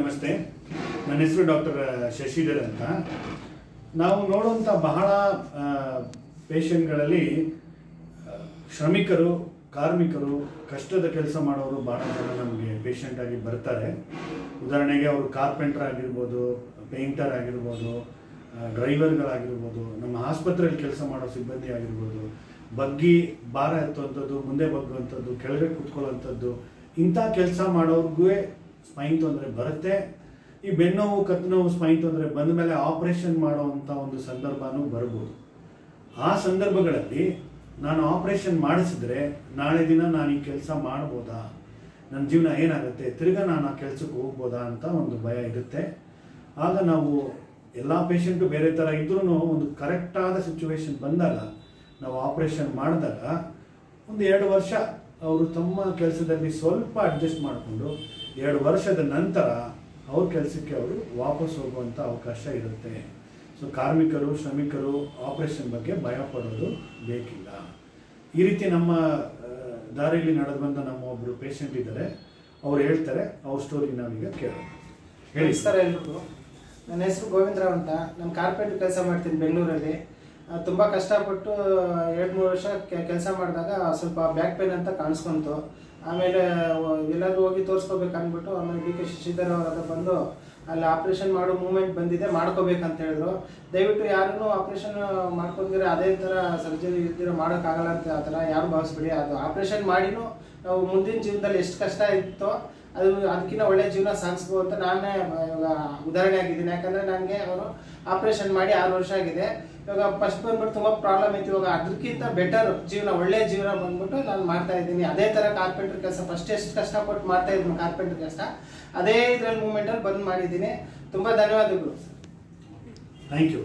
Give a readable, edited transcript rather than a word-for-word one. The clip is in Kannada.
ನಮಸ್ತೆ, ನನ್ನ ಹೆಸರು ಡಾಕ್ಟರ್ ಶಶಿಧರ್ ಅಂತ. ನಾವು ನೋಡುವಂಥ ಬಹಳ ಪೇಷಂಟ್ಗಳಲ್ಲಿ ಶ್ರಮಿಕರು, ಕಾರ್ಮಿಕರು, ಕಷ್ಟದ ಕೆಲಸ ಮಾಡೋರು ಭಾಳ ಜನ ನಮಗೆ ಪೇಷಂಟ್ ಆಗಿ ಬರ್ತಾರೆ. ಉದಾಹರಣೆಗೆ ಅವರು ಕಾರ್ಪೆಂಟರ್ ಆಗಿರ್ಬೋದು, ಪೇಂಟರ್ ಆಗಿರ್ಬೋದು, ಡ್ರೈವರ್ಗಳಾಗಿರ್ಬೋದು, ನಮ್ಮ ಆಸ್ಪತ್ರೆಯಲ್ಲಿ ಕೆಲಸ ಮಾಡೋ ಸಿಬ್ಬಂದಿ ಆಗಿರ್ಬೋದು, ಬಗ್ಗಿ ಭಾರ ಎತ್ತುವಂಥದ್ದು, ಮುಂದೆ ಬಗ್ಗುವಂಥದ್ದು, ಕೆಳಗೆ ಕೂತ್ಕೊಳ್ಳುವಂಥದ್ದು, ಇಂಥ ಕೆಲಸ ಮಾಡೋರ್ಗೂ ಸ್ಪೈನ್ ತೊಂದರೆ ಬರುತ್ತೆ. ಈ ಬೆನ್ನೋವು, ಕತ್ತುನೋವು, ಸ್ಪೈನ್ ತೊಂದರೆ ಬಂದ ಮೇಲೆ ಆಪ್ರೇಷನ್ ಮಾಡೋವಂಥ ಒಂದು ಸಂದರ್ಭನೂ ಬರ್ಬೋದು. ಆ ಸಂದರ್ಭಗಳಲ್ಲಿ ನಾನು ಆಪ್ರೇಷನ್ ಮಾಡಿಸಿದ್ರೆ ನಾಳೆ ದಿನ ನಾನು ಈ ಕೆಲಸ ಮಾಡ್ಬೋದಾ, ನನ್ನ ಜೀವನ ಏನಾಗುತ್ತೆ, ತಿರ್ಗಾ ನಾನು ಆ ಕೆಲಸಕ್ಕೆ ಹೋಗ್ಬೋದಾ ಅಂತ ಒಂದು ಭಯ ಇರುತ್ತೆ. ಆಗ ನಾವು ಎಲ್ಲ ಪೇಷಂಟು ಬೇರೆ ಥರ ಇದ್ರೂ ಒಂದು ಕರೆಕ್ಟಾದ ಸಿಚುವೇಶನ್ ಬಂದಾಗ ನಾವು ಆಪ್ರೇಷನ್ ಮಾಡಿದಾಗ ಒಂದು 2 ವರ್ಷ ಅವರು ತಮ್ಮ ಕೆಲಸದಲ್ಲಿ ಸ್ವಲ್ಪ ಅಡ್ಜಸ್ಟ್ ಮಾಡಿಕೊಂಡು 2 ವರ್ಷದ ನಂತರ ಅವ್ರ ಕೆಲಸಕ್ಕೆ ಅವರು ವಾಪಸ್ ಹೋಗುವಂಥ ಅವಕಾಶ ಇರುತ್ತೆ. ಸೊ ಕಾರ್ಮಿಕರು, ಶ್ರಮಿಕರು ಆಪ್ರೇಷನ್ ಬಗ್ಗೆ ಭಯ ಪಡೋದು ಬೇಕಿಲ್ಲ. ಈ ರೀತಿ ನಮ್ಮ ದಾರಿಯಲ್ಲಿ ನಡೆದು ಬಂದ ನಮ್ಮ ಒಬ್ಬರು ಪೇಷಂಟ್ ಇದ್ದಾರೆ, ಅವ್ರು ಹೇಳ್ತಾರೆ. ಅವ್ರ ಸ್ಟೋರಿ ನಾವೀಗ ಕೇಳೋಣ. ಹೇಳಿ ಸರ್. ಎಲ್ರಿಗೂ ನನ್ನ ಹೆಸರು ಗೋವಿಂದರಾವ್ ಅಂತ. ನಾನು ಕಾರ್ಪೆಂಟರ್ ಕೆಲಸ ಮಾಡ್ತೀನಿ ಬೆಂಗಳೂರಲ್ಲಿ. ತುಂಬ ಕಷ್ಟಪಟ್ಟು 2-3 ವರ್ಷ ಕೆಲಸ ಮಾಡಿದಾಗ ಸ್ವಲ್ಪ ಬ್ಯಾಕ್ ಪೇನ್ ಅಂತ ಕಾಣಿಸ್ಕೊಂತು. ಆಮೇಲೆ ಎಲ್ಲಾದ್ರೂ ಹೋಗಿ ತೋರಿಸ್ಕೋಬೇಕು ಅಂದ್ಬಿಟ್ಟು ಆಮೇಲೆ ಡಿ ಕೆ ಶಶಿಧರ್ ಅವರ ಬಂದು ಅಲ್ಲಿ ಆಪ್ರೇಷನ್ ಮಾಡೋ ಮೂಮೆಂಟ್ ಬಂದಿದೆ, ಮಾಡ್ಕೋಬೇಕಂತ ಹೇಳಿದ್ರು. ದಯವಿಟ್ಟು ಯಾರೂ ಆಪ್ರೇಷನ್ ಮಾಡ್ಕೊಂಡಿದ್ರೆ ಅದೇ ಥರ ಸರ್ಜರಿ ಇದ್ದಿರೋ ಮಾಡೋಕ್ಕಾಗಲ್ಲ ಅಂತ ಆ ಥರ ಯಾರು ಭಾವಿಸ್ಬಿಡಿ. ಅದು ಆಪ್ರೇಷನ್ ಮಾಡಿನೂ ನಾವು ಮುಂದಿನ ಜೀವನದಲ್ಲಿ ಎಷ್ಟು ಕಷ್ಟ ಇತ್ತೋ ಅದಕ್ಕಿಂತ ಒಳ್ಳೆ ಜೀವನ ಸಾಗಿಸ್ಬೋದು ಅಂತ ನಾನೇ ಇವಾಗ ಉದಾಹರಣೆ ಆಗಿದ್ದೀನಿ. ಯಾಕಂದರೆ ನನಗೆ ಅವರು ಆಪ್ರೇಷನ್ ಮಾಡಿ 6 ವರ್ಷ ಆಗಿದೆ. ಇವಾಗ ಫಸ್ಟ್ ಬಂದ್ಬಿಟ್ಟು ತುಂಬ ಪ್ರಾಬ್ಲಮ್ ಐತಿ. ಇವಾಗ ಅದಕ್ಕಿಂತ ಬೆಟರ್ ಜೀವನ, ಒಳ್ಳೆ ಜೀವನ ಬಂದ್ಬಿಟ್ಟು ನಾನು ಮಾಡ್ತಾ ಇದ್ದೀನಿ. ಅದೇ ಥರ ಕಾರ್ಪೆಂಟರ್ ಕೆಲಸ ಫಸ್ಟ್ ಎಷ್ಟು ಕಷ್ಟಪಟ್ಟು ಮಾಡ್ತಾ ಇದ್ದೀನಿ ಕಾರ್ಪೆಂಟರ್ ಕೆಲಸ, ಅದೇ ಇದರಲ್ಲಿ ಮೂಮೆಂಟಲ್ಲಿ ಬಂದು ಮಾಡಿದ್ದೀನಿ. ತುಂಬ ಧನ್ಯವಾದಗಳು. Thank you.